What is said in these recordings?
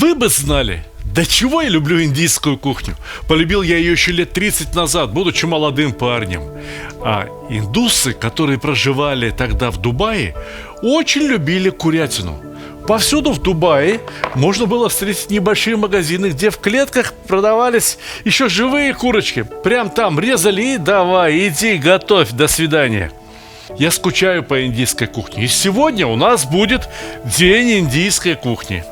Вы бы знали, до чего я люблю индийскую кухню. Полюбил я ее еще лет 30 назад, будучи молодым парнем. А индусы, которые проживали тогда в Дубае, очень любили курятину. Повсюду в Дубае можно было встретить небольшие магазины, где в клетках продавались еще живые курочки. Прям там резали и давай, иди, готовь, до свидания. Я скучаю по индийской кухне. И сегодня у нас будет День индийской кухни.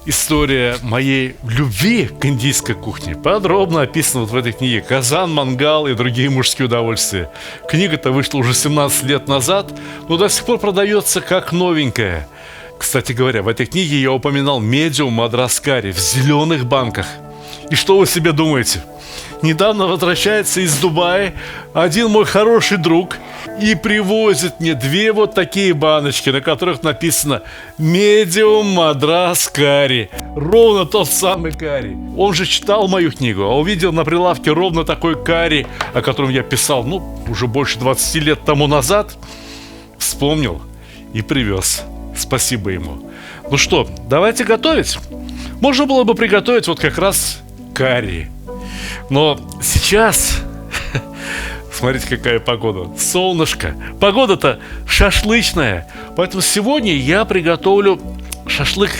История моей любви к индийской кухне подробно описана вот в этой книге «Казан, мангал и другие мужские удовольствия». Книга-то вышла уже 17 лет назад, но до сих пор продается как новенькая. Кстати говоря, в этой книге я упоминал медиум Мадрас карри в зеленых банках. И что вы себе думаете? Недавно возвращается из Дубая один мой хороший друг и привозит мне 2 вот такие баночки, на которых написано «Медиум Мадрас карри». Ровно тот самый карри. Он же читал мою книгу, а увидел на прилавке ровно такой карри, о котором я писал, уже больше 20 лет тому назад. Вспомнил и привез. Спасибо ему. Ну что, давайте готовить. Можно было бы приготовить вот как раз карри. Но сейчас, смотрите, какая погода. Солнышко. Погода-то шашлычная. Поэтому сегодня я приготовлю шашлык.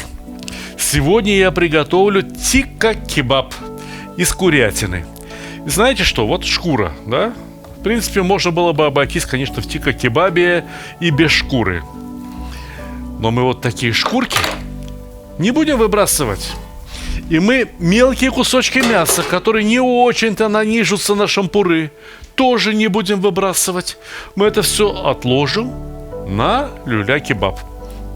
Сегодня я приготовлю тикка-кебаб из курятины. И знаете что? Вот шкура, да? В принципе, можно было бы обойтись, конечно, в тикка-кебабе и без шкуры. Но мы вот такие шкурки не будем выбрасывать. И мы мелкие кусочки мяса, которые не очень-то нанижутся на шампуры, тоже не будем выбрасывать. Мы это все отложим на люля-кебаб.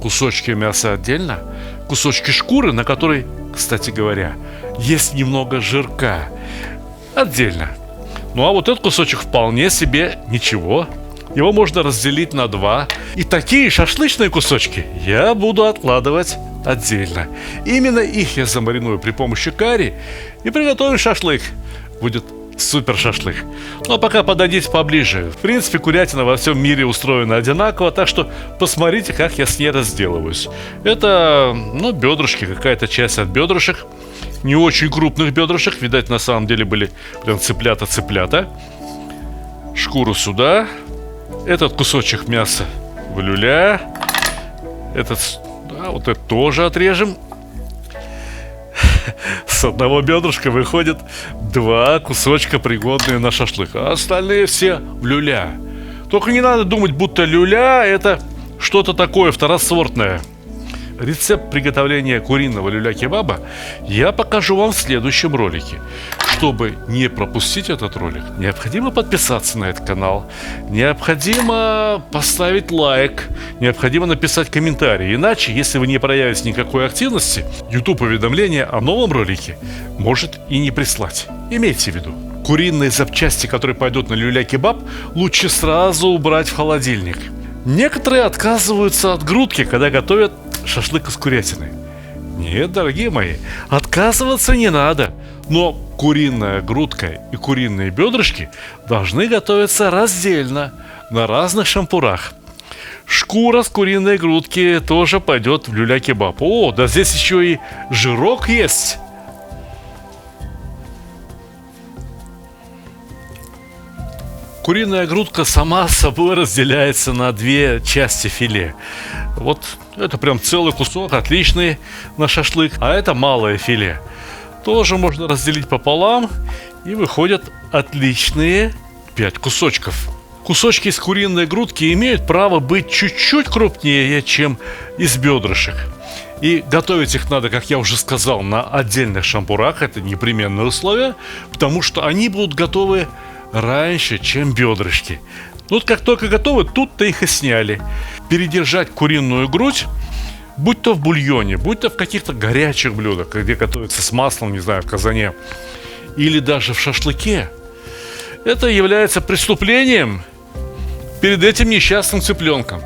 Кусочки мяса отдельно, кусочки шкуры, на которой, кстати говоря, есть немного жирка, отдельно. Ну а вот этот кусочек вполне себе ничего. Его можно разделить на 2. И такие шашлычные кусочки я буду откладывать отдельно. Именно их я замариную при помощи карри и приготовим шашлык. Будет супер шашлык. Ну а пока подойдите поближе. В принципе, курятина во всем мире устроена одинаково, так что посмотрите, как я с ней разделываюсь. Это, бедрышки, какая-то часть от бедрышек. Не очень крупных бедрышек. Видать, на самом деле были прям цыплята-цыплята. Шкуру сюда. Этот кусочек мяса в люля. Вот это тоже отрежем. С одного бедрышка выходит 2 кусочка, пригодные на шашлык, а остальные все в люля. Только не надо думать, будто люля это что-то такое второсортное. Рецепт приготовления куриного люля-кебаба я покажу вам в следующем ролике. Чтобы не пропустить этот ролик, необходимо подписаться на этот канал, необходимо поставить лайк, необходимо написать комментарий. Иначе, если вы не проявите никакой активности, YouTube уведомления о новом ролике может и не прислать. Имейте в виду. Куриные запчасти, которые пойдут на люля-кебаб, лучше сразу убрать в холодильник. Некоторые отказываются от грудки, когда готовят шашлык из курятины. Нет, дорогие мои, отказываться не надо. Но куриная грудка и куриные бедрышки должны готовиться раздельно, на разных шампурах. Шкура с куриной грудки тоже пойдет в люля-кебаб. О, да здесь еще и жирок есть. Куриная грудка сама собой разделяется на 2 части филе. Вот это прям целый кусок, отличный на шашлык. А это малое филе. Тоже можно разделить пополам, и выходят отличные 5 кусочков. Кусочки из куриной грудки имеют право быть чуть-чуть крупнее, чем из бедрышек. И готовить их надо, как я уже сказал, на отдельных шампурах. Это непременное условие, потому что они будут готовы раньше, чем бедрышки. Вот как только готовы, тут-то их и сняли. Передержать куриную грудь, будь то в бульоне, будь то в каких-то горячих блюдах, где готовится с маслом, не знаю, в казане, или даже в шашлыке, это является преступлением перед этим несчастным цыпленком.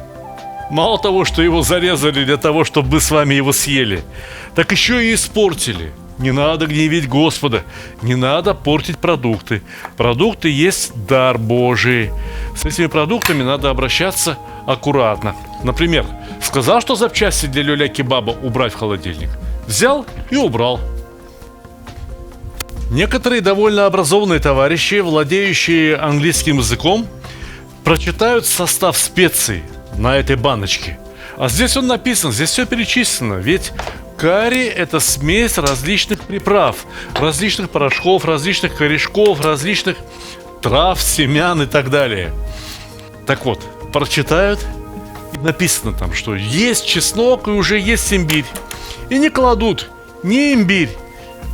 Мало того, что его зарезали для того, чтобы мы с вами его съели, так еще и испортили. Не надо гневить Господа, не надо портить продукты. Продукты есть дар Божий. С этими продуктами надо обращаться аккуратно. Например, сказал, что запчасти для люля-кебаба убрать в холодильник. Взял и убрал. Некоторые довольно образованные товарищи, владеющие английским языком, прочитают состав специй на этой баночке. А здесь он написан, здесь все перечислено. Ведь карри — это смесь различных приправ, различных порошков, различных корешков, различных трав, семян и так далее. Так вот, прочитают, и написано там, что есть чеснок и уже есть имбирь. И не кладут ни имбирь,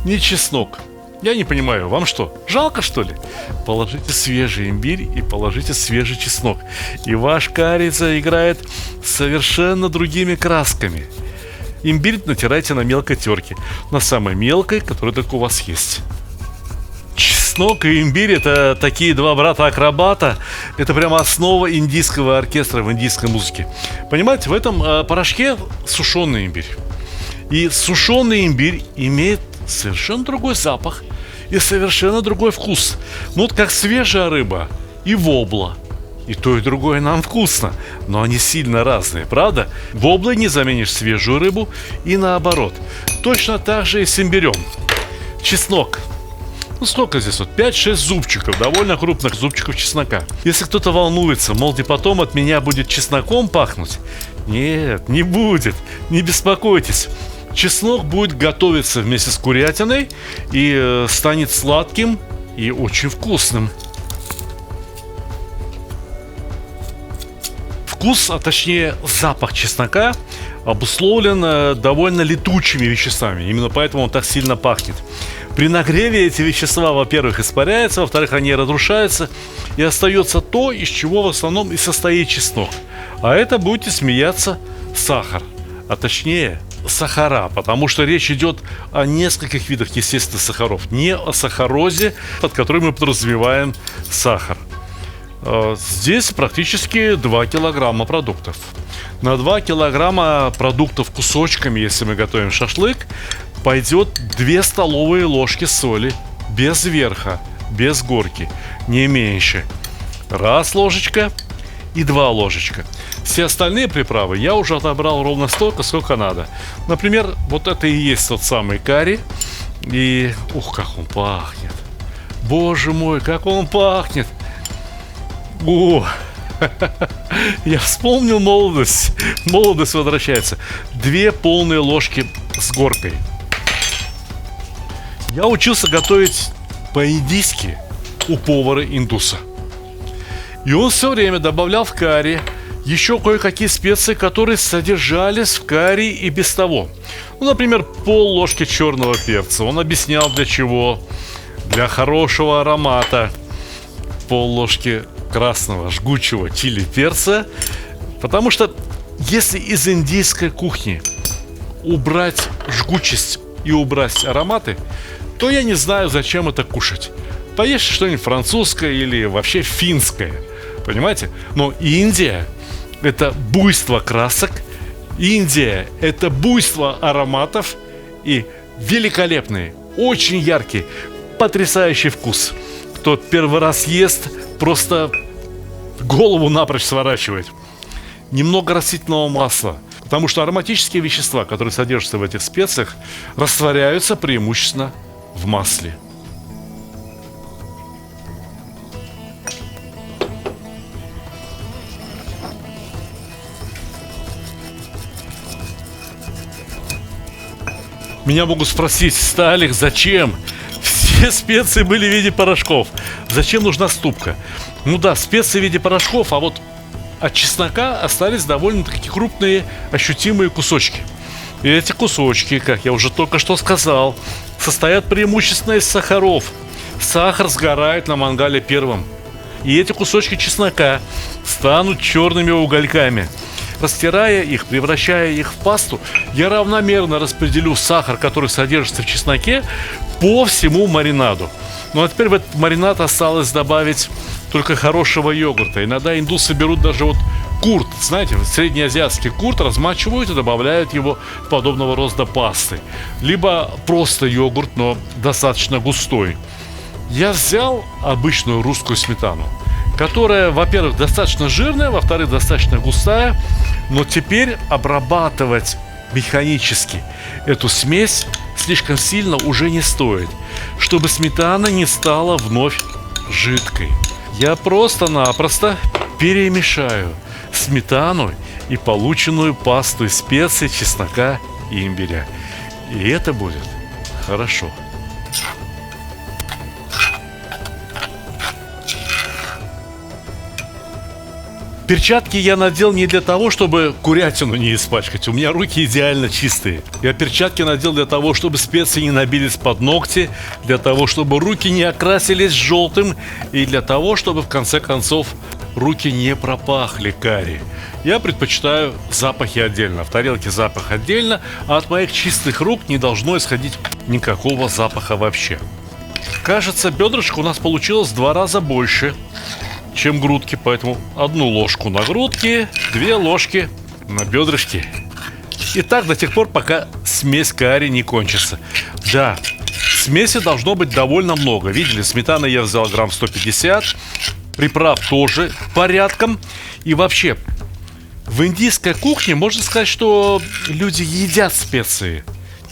ни чеснок. Я не понимаю, вам что, жалко, что ли? Положите свежий имбирь и положите свежий чеснок, и ваш карри заиграет совершенно другими красками. Имбирь натирайте на мелкой терке, на самой мелкой, которая только у вас есть. Чеснок и имбирь — это такие два брата-акробата. Это прямо основа индийского оркестра в индийской музыке. Понимаете, в этом порошке сушеный имбирь. И сушеный имбирь имеет совершенно другой запах и совершенно другой вкус. Ну вот как свежая рыба и вобла. И то, и другое нам вкусно, но они сильно разные, правда? Воблой не заменишь свежую рыбу и наоборот. Точно так же и с имбирем. Чеснок. Ну сколько здесь вот? 5-6 зубчиков, довольно крупных зубчиков чеснока. Если кто-то волнуется, мол, и потом от меня будет чесноком пахнуть. Нет, не будет, не беспокойтесь. Чеснок будет готовиться вместе с курятиной и станет сладким и очень вкусным. Вкус, а точнее запах чеснока обусловлен довольно летучими веществами. Именно поэтому он так сильно пахнет. При нагреве эти вещества, во-первых, испаряются, во-вторых, они разрушаются, и остается то, из чего в основном и состоит чеснок. А это, будете смеяться, сахар. А точнее, сахара, потому что речь идет о нескольких видах естественных сахаров, не о сахарозе, под которым мы подразумеваем сахар. Здесь практически 2 килограмма продуктов. На 2 килограмма продуктов кусочками, если мы готовим шашлык, пойдет 2 столовые ложки соли, без верха, без горки, не меньше. 1 ложечка и 2 ложечка. Все остальные приправы я уже отобрал ровно столько, сколько надо. Например, вот это и есть тот самый карри. И, ух, как он пахнет. Боже мой, как он пахнет. О, я вспомнил молодость. Молодость возвращается. 2 полные ложки с горкой. Я учился готовить по-индийски у повара-индуса. И он все время добавлял в карри еще кое-какие специи, которые содержались в карри и без того. Ну, например, пол-ложки черного перца. Он объяснял, для чего. Для хорошего аромата. Пол-ложки красного жгучего чили перца. Потому что если из индийской кухни убрать жгучесть и убрать ароматы, то я не знаю, зачем это кушать. Поешьте что-нибудь французское или вообще финское. Понимаете? Но Индия — это буйство красок, Индия — это буйство ароматов и великолепный, очень яркий, потрясающий вкус. Кто первый раз ест, просто голову напрочь сворачивает. Немного растительного масла, потому что ароматические вещества, которые содержатся в этих специях, растворяются преимущественно в масле. Меня могут спросить: Сталик, зачем? Все специи были в виде порошков. Зачем нужна ступка? Ну да, специи в виде порошков, а вот от чеснока остались довольно-таки крупные, ощутимые кусочки. И эти кусочки, как я уже только что сказал, состоят преимущественно из сахаров. Сахар сгорает на мангале первым. И эти кусочки чеснока станут черными угольками. Растирая их, превращая их в пасту, я равномерно распределю сахар, который содержится в чесноке, по всему маринаду. Ну а теперь в этот маринад осталось добавить только хорошего йогурта. Иногда индусы берут даже вот курт, знаете, среднеазиатский курт, размачивают и добавляют его в подобного рода пасты. Либо просто йогурт, но достаточно густой. Я взял обычную русскую сметану, которая, во-первых, достаточно жирная, во-вторых, достаточно густая, но теперь обрабатывать механически эту смесь слишком сильно уже не стоит, чтобы сметана не стала вновь жидкой. Я просто-напросто перемешаю сметану и полученную пасту из специй, чеснока и имбиря. И это будет хорошо. Перчатки я надел не для того, чтобы курятину не испачкать. У меня руки идеально чистые. Я перчатки надел для того, чтобы специи не набились под ногти, для того, чтобы руки не окрасились желтым и для того, чтобы в конце концов руки не пропахли карри. Я предпочитаю запахи отдельно. В тарелке запах отдельно, а от моих чистых рук не должно исходить никакого запаха вообще. Кажется, бедрышко у нас получилось в 2 раза больше, чем грудки, поэтому 1 ложку на грудки, 2 ложки на бедрышки. И так до тех пор, пока смесь карри не кончится. Да, смеси должно быть довольно много. Видели, сметаны я взял грамм 150, приправ тоже порядком. И вообще, в индийской кухне можно сказать, что люди едят специи.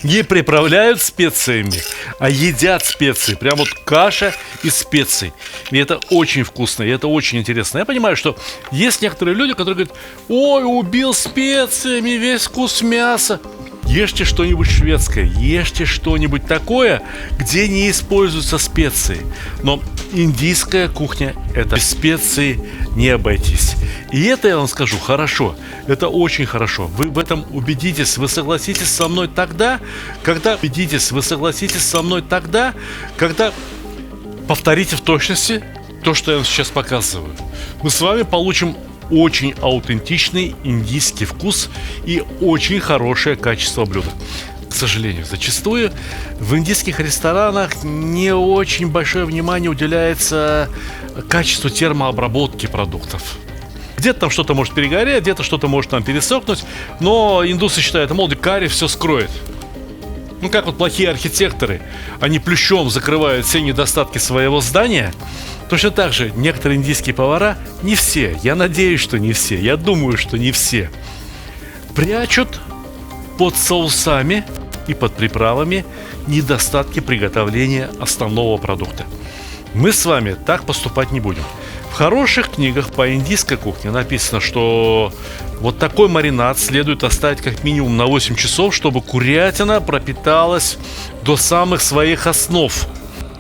Не приправляют специями, а едят специи. Прям вот каша из специй. И это очень вкусно, и это очень интересно. Я понимаю, что есть некоторые люди, которые говорят: ой, убил специями весь вкус мяса. Ешьте что-нибудь шведское, ешьте что-нибудь такое, где не используются специи. Но индийская кухня – это без специй не обойтись. И это, я вам скажу, хорошо. Это очень хорошо. Вы в этом убедитесь, вы согласитесь со мной тогда, когда повторите в точности то, что я вам сейчас показываю. Мы с вами получим очень аутентичный индийский вкус и очень хорошее качество блюда. К сожалению, зачастую в индийских ресторанах не очень большое внимание уделяется качеству термообработки продуктов. Где-то там что-то может перегореть, где-то что-то может там пересохнуть, но индусы считают, мол, карри все скроет. Ну, как вот плохие архитекторы, они плющом закрывают все недостатки своего здания. Точно так же некоторые индийские повара, не все, я надеюсь, что не все, я думаю, что не все, прячут под соусами и под приправами недостатки приготовления основного продукта. Мы с вами так поступать не будем. В хороших книгах по индийской кухне написано, что вот такой маринад следует оставить как минимум на 8 часов, чтобы курятина пропиталась до самых своих основ.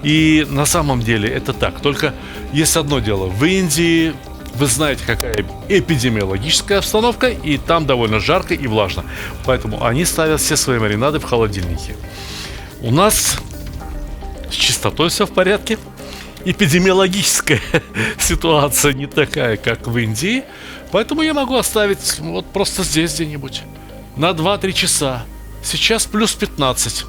И на самом деле это так. Только есть одно дело. В Индии вы знаете, какая эпидемиологическая обстановка, и там довольно жарко и влажно. Поэтому они ставят все свои маринады в холодильнике. У нас с чистотой все в порядке. Эпидемиологическая ситуация не такая, как в Индии. Поэтому я могу оставить вот просто здесь где-нибудь на 2-3 часа. Сейчас плюс 15.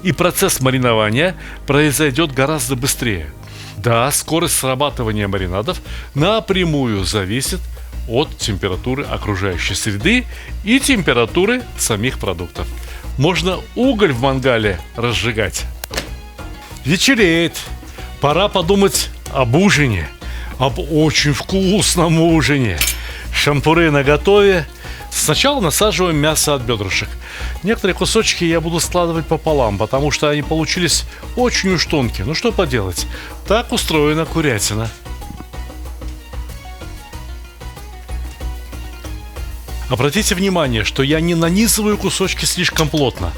И процесс маринования произойдет гораздо быстрее. Да, скорость срабатывания маринадов напрямую зависит от температуры окружающей среды и температуры самих продуктов. Можно уголь в мангале разжигать. Вечереет. Пора подумать об ужине. Об очень вкусном ужине. Шампуры наготове. Сначала насаживаем мясо от бедрышек. Некоторые кусочки я буду складывать пополам, потому что они получились очень уж тонкие. Ну что поделать, так устроена курятина. Обратите внимание, что я не нанизываю кусочки слишком плотно.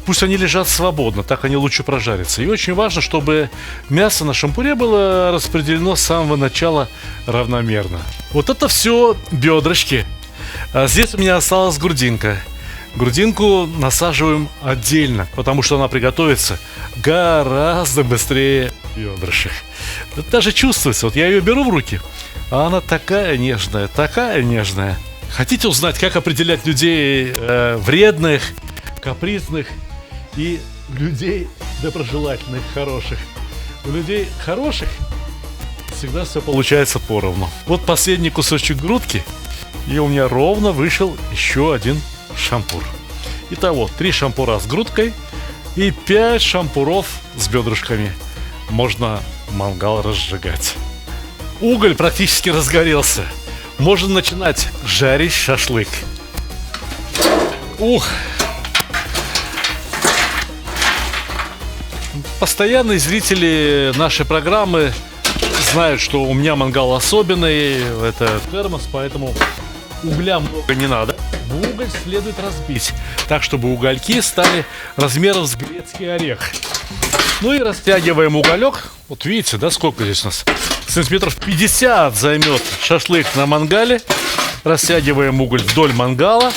Пусть они лежат свободно, так они лучше прожарятся. И очень важно, чтобы мясо на шампуре было распределено с самого начала равномерно. Вот это все бедрышки. А здесь у меня осталась грудинка. Грудинку насаживаем отдельно, потому что она приготовится гораздо быстрее бедрышек. Это даже чувствуется. Вот я ее беру в руки, а она такая нежная, такая нежная. Хотите узнать, как определять людей вредных, капризных и людей доброжелательных, хороших? У людей хороших всегда все получается поровну. Вот последний кусочек грудки, и у меня ровно вышел еще один шампур. Итого 3 шампура с грудкой и 5 шампуров с бедрышками. Можно мангал разжигать. Уголь практически разгорелся. Можно начинать жарить шашлык. Ух, Постоянные зрители нашей программы знают, что у меня мангал особенный. Это термос, поэтому угля много не надо. Уголь следует разбить так, чтобы угольки стали размером с грецкий орех. Ну и растягиваем уголек. Вот видите, да, сколько здесь у нас? Сантиметров 50 займет шашлык на мангале. Растягиваем уголь вдоль мангала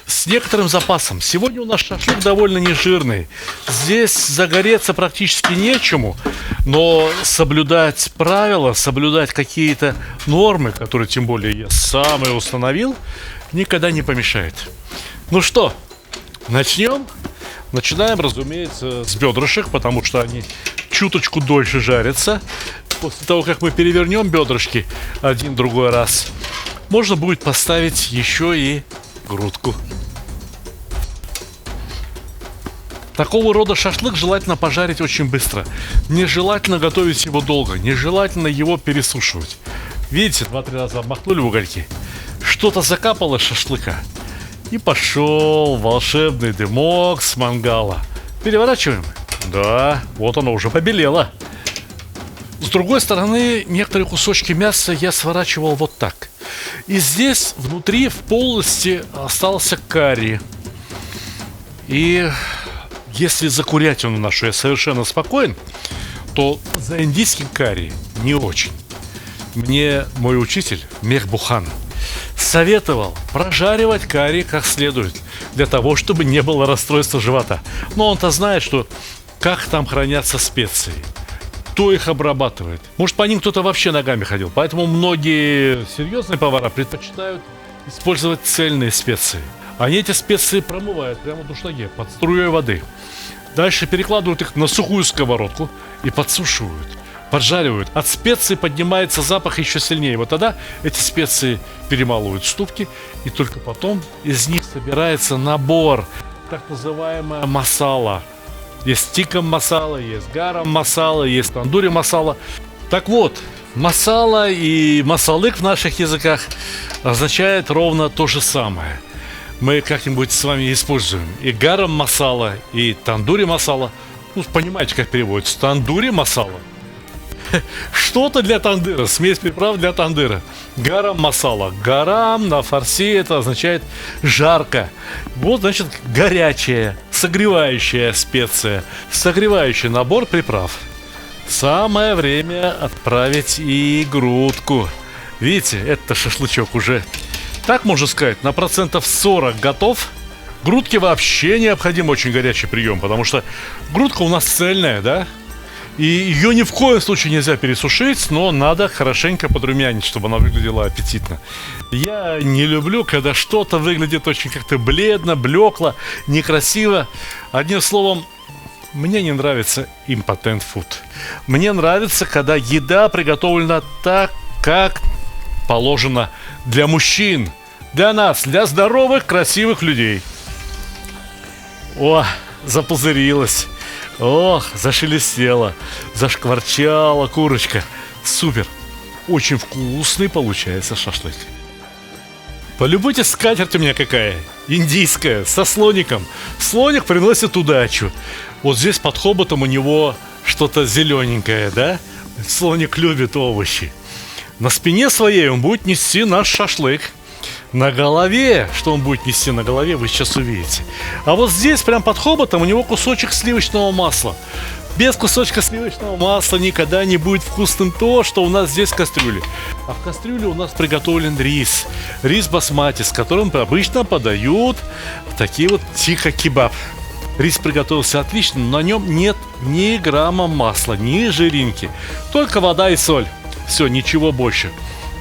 с некоторым запасом. Сегодня у нас шашлык довольно нежирный. Здесь загореться практически нечему. Но соблюдать правила, соблюдать какие-то нормы, которые тем более я сам и установил, никогда не помешает. Ну что, начнем? Начинаем, разумеется, с бедрышек, потому что они чуточку дольше жарятся. После того, как мы перевернем бедрышки один другой раз, можно будет поставить еще и грудку. Такого рода шашлык желательно пожарить очень быстро. Нежелательно готовить его долго. Нежелательно его пересушивать. Видите, 2-3 раза обмахнули в угольки. Что-то закапало с шашлыка. И пошел волшебный дымок с мангала. Переворачиваем. Да, вот оно уже побелело. С другой стороны, некоторые кусочки мяса я сворачивал вот так. И здесь внутри в полости остался карри. И если за курятину нашу я совершенно спокоен, то за индийский карри не очень. Мне мой учитель Мехбухан советовал прожаривать карри как следует, для того, чтобы не было расстройства живота. Но он-то знает, что как там хранятся специи, кто их обрабатывает. Может, по ним кто-то вообще ногами ходил. Поэтому многие серьезные повара предпочитают использовать цельные специи. Они эти специи промывают прямо в душлаге под струей воды. Дальше перекладывают их на сухую сковородку и подсушивают, поджаривают. От специй поднимается запах еще сильнее. Вот тогда эти специи перемалывают в ступки, и только потом из них собирается набор, так называемая масала. Есть тикам масала, есть гарам масала, есть тандури масала. Так вот, масала и масалык в наших языках означает ровно то же самое. Мы как-нибудь с вами используем и гарам масала, и тандури масала. Ну, понимаете, как переводится? Тандури масала. Что-то для тандыра, смесь приправ для тандыра. Гарам масала. Гарам на фарси это означает жарко. Вот, значит, горячая, согревающая специя, согревающий набор приправ. Самое время отправить и грудку. Видите, это шашлычок уже, так можно сказать, на процентов 40 готов. Грудке вообще необходим очень горячий прием, потому что грудка у нас цельная, да? И ее ни в коем случае нельзя пересушить, но надо хорошенько подрумянить, чтобы она выглядела аппетитно. Я не люблю, когда что-то выглядит очень как-то бледно, блекло, некрасиво. Одним словом, мне не нравится импотент фуд. Мне нравится, когда еда приготовлена так, как положено для мужчин, для нас, для здоровых, красивых людей. О, запузырилась. Ох, зашелестела, зашкварчала курочка. Супер. Очень вкусный получается шашлык. Полюбуйтесь, скатерть у меня какая. Индийская, со слоником. Слоник приносит удачу. Вот здесь под хоботом у него что-то зелененькое, да? Слоник любит овощи. На спине своей он будет нести наш шашлык. На голове, что он будет нести на голове, вы сейчас увидите. А вот здесь, прям под хоботом, у него кусочек сливочного масла. Без кусочка сливочного масла никогда не будет вкусным то, что у нас здесь в кастрюле. А в кастрюле у нас приготовлен рис. Рис басмати, с которым обычно подают такие вот тихо-кебаб. Рис приготовился отлично, но на нем нет ни грамма масла, ни жиринки. Только вода и соль. Все, ничего больше.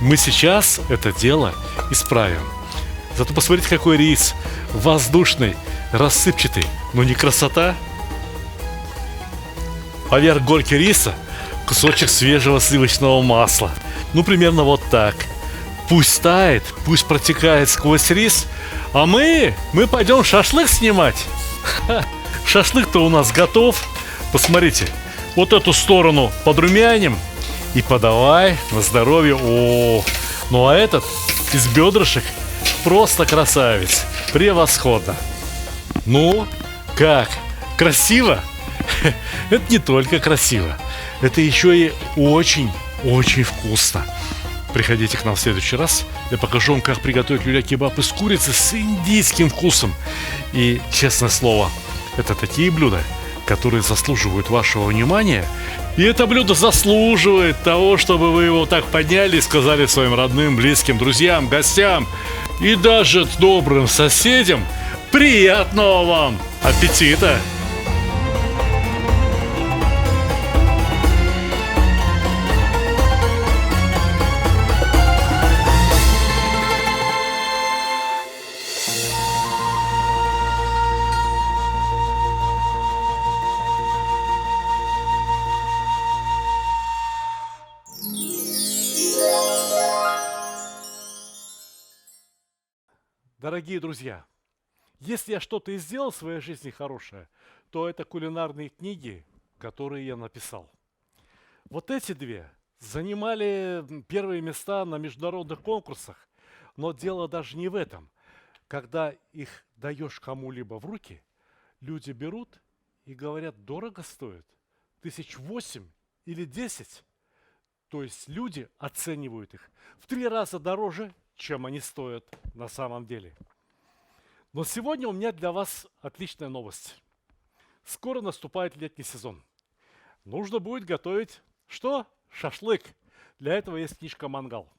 Мы сейчас это дело исправим. Зато посмотрите, какой рис. Воздушный, рассыпчатый. Ну не красота? Поверх горки риса кусочек свежего сливочного масла. Ну примерно вот так. Пусть тает, пусть протекает сквозь рис. А мы пойдем шашлык снимать. Шашлык-то у нас готов. Посмотрите, вот эту сторону подрумяним. И подавай на здоровье. О, ну а этот из бедрышек просто красавец. Превосходно. Ну, как? Красиво? Это не только красиво, это еще и очень вкусно. Приходите к нам в следующий раз. Я покажу вам, как приготовить люля-кебаб из курицы с индийским вкусом. И, честное слово, это такие блюда, которые заслуживают вашего внимания. И это блюдо заслуживает того, чтобы вы его так подняли и сказали своим родным, близким, друзьям, гостям и даже добрым соседям: приятного вам аппетита! Дорогие друзья, если я что-то и сделал в своей жизни хорошее, то это кулинарные книги, которые я написал. Вот эти две занимали первые места на международных конкурсах, но дело даже не в этом. Когда их даешь кому-либо в руки, люди берут и говорят: дорого стоит, 1008 или 10. То есть люди оценивают их в 3 раза дороже, чем они стоят на самом деле. Но сегодня у меня для вас отличная новость. Скоро наступает летний сезон. Нужно будет готовить что? Шашлык. Для этого есть книжка «Мангал».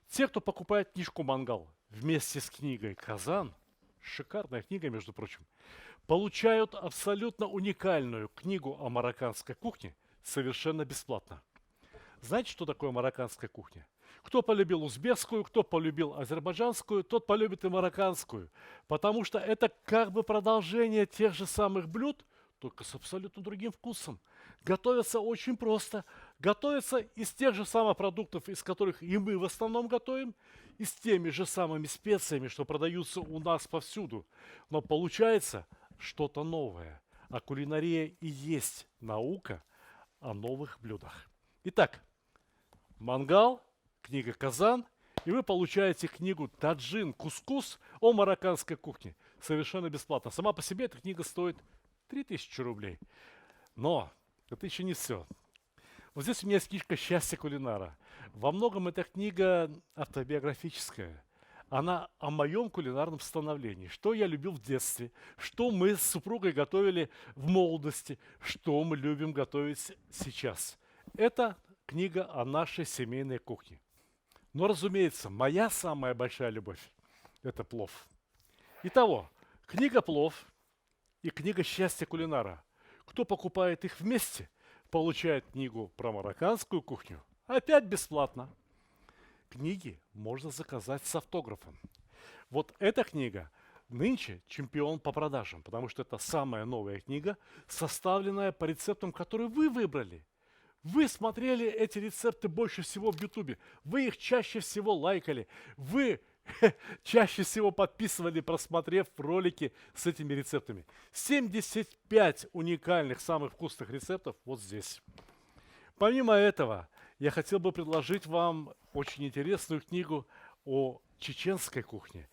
Те, кто покупает книжку «Мангал» вместе с книгой «Казан», шикарная книга, между прочим, получают абсолютно уникальную книгу о марокканской кухне совершенно бесплатно. Знаете, что такое марокканская кухня? Кто полюбил узбекскую, кто полюбил азербайджанскую, тот полюбит и марокканскую. Потому что это как бы продолжение тех же самых блюд, только с абсолютно другим вкусом. Готовится очень просто. Готовится из тех же самых продуктов, из которых и мы в основном готовим, и с теми же самыми специями, что продаются у нас повсюду. Но получается что-то новое. А кулинария и есть наука о новых блюдах. Итак, «Мангал», книга «Казан», и вы получаете книгу «Таджин Кускус» о марокканской кухне совершенно бесплатно. Сама по себе эта книга стоит 3000 рублей. Но это еще не все. Вот здесь у меня есть книжка «Счастье кулинара». Во многом эта книга автобиографическая. Она о моем кулинарном становлении. Что я любил в детстве, что мы с супругой готовили в молодости, что мы любим готовить сейчас. Это книга о нашей семейной кухне. Но, разумеется, моя самая большая любовь – это плов. Итого, книга «Плов» и книга «Счастье кулинара». Кто покупает их вместе, получает книгу про марокканскую кухню опять бесплатно. Книги можно заказать с автографом. Вот эта книга нынче чемпион по продажам, потому что это самая новая книга, составленная по рецептам, которые вы выбрали. Вы смотрели эти рецепты больше всего в Ютубе, вы их чаще всего лайкали, вы чаще всего подписывали, просмотрев ролики с этими рецептами. 75 уникальных, самых вкусных рецептов вот здесь. Помимо этого, я хотел бы предложить вам очень интересную книгу о чеченской кухне.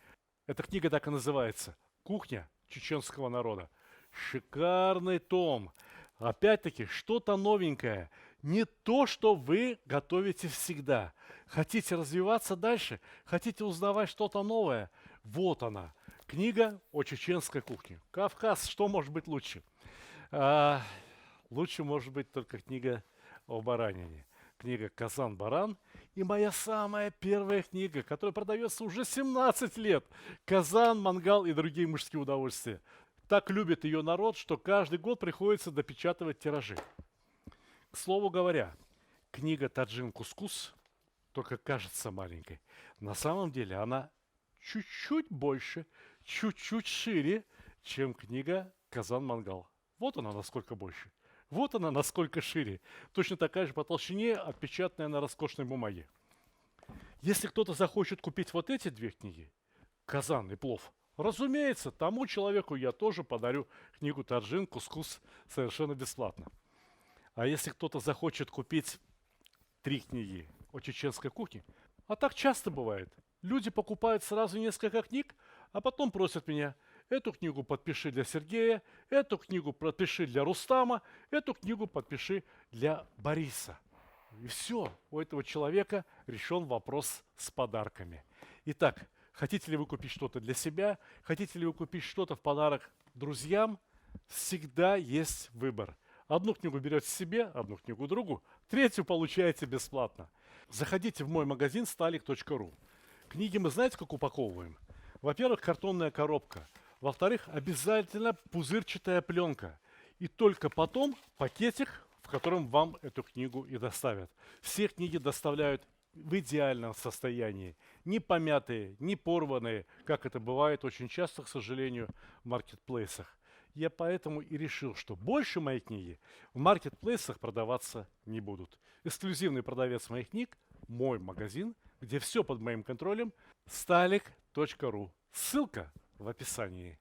Эта книга так и называется «Кухня чеченского народа». Шикарный том. Опять-таки, что-то новенькое. Не то, что вы готовите всегда. Хотите развиваться дальше? Хотите узнавать что-то новое? Вот она. Книга о чеченской кухне. Кавказ, что может быть лучше? Лучше может быть только книга о баранине. Книга «Казан-баран». И моя самая первая книга, которая продается уже 17 лет. «Казан, мангал и другие мужские удовольствия». Так любит ее народ, что каждый год приходится допечатывать тиражи. К слову говоря, книга «Таджин Кускус» только кажется маленькой. На самом деле она чуть-чуть больше, чуть-чуть шире, чем книга «Казан-мангал». Вот она насколько больше. Вот она насколько шире. Точно такая же по толщине, отпечатанная на роскошной бумаге. Если кто-то захочет купить вот эти две книги, «Казан» и «Плов», разумеется, тому человеку я тоже подарю книгу «Таджин Кускус» совершенно бесплатно. А если кто-то захочет купить 3 книги о чеченской кухне, а так часто бывает, люди покупают сразу несколько книг, а потом просят меня: эту книгу подпиши для Сергея, эту книгу подпиши для Рустама, эту книгу подпиши для Бориса. И все, у этого человека решен вопрос с подарками. Итак, хотите ли вы купить что-то для себя, хотите ли вы купить что-то в подарок друзьям, всегда есть выбор. Одну книгу берете себе, одну книгу другу, третью получаете бесплатно. Заходите в мой магазин stalik.ru. Книги мы знаете, как упаковываем? Во-первых, картонная коробка. Во-вторых, обязательно пузырчатая пленка. И только потом пакетик, в котором вам эту книгу и доставят. Все книги доставляют в идеальном состоянии. Не помятые, не порванные, как это бывает очень часто, к сожалению, в маркетплейсах. Я поэтому и решил, что больше мои книги в маркетплейсах продаваться не будут. Эксклюзивный продавец моих книг – мой магазин, где все под моим контролем – stalik.ru. Ссылка в описании.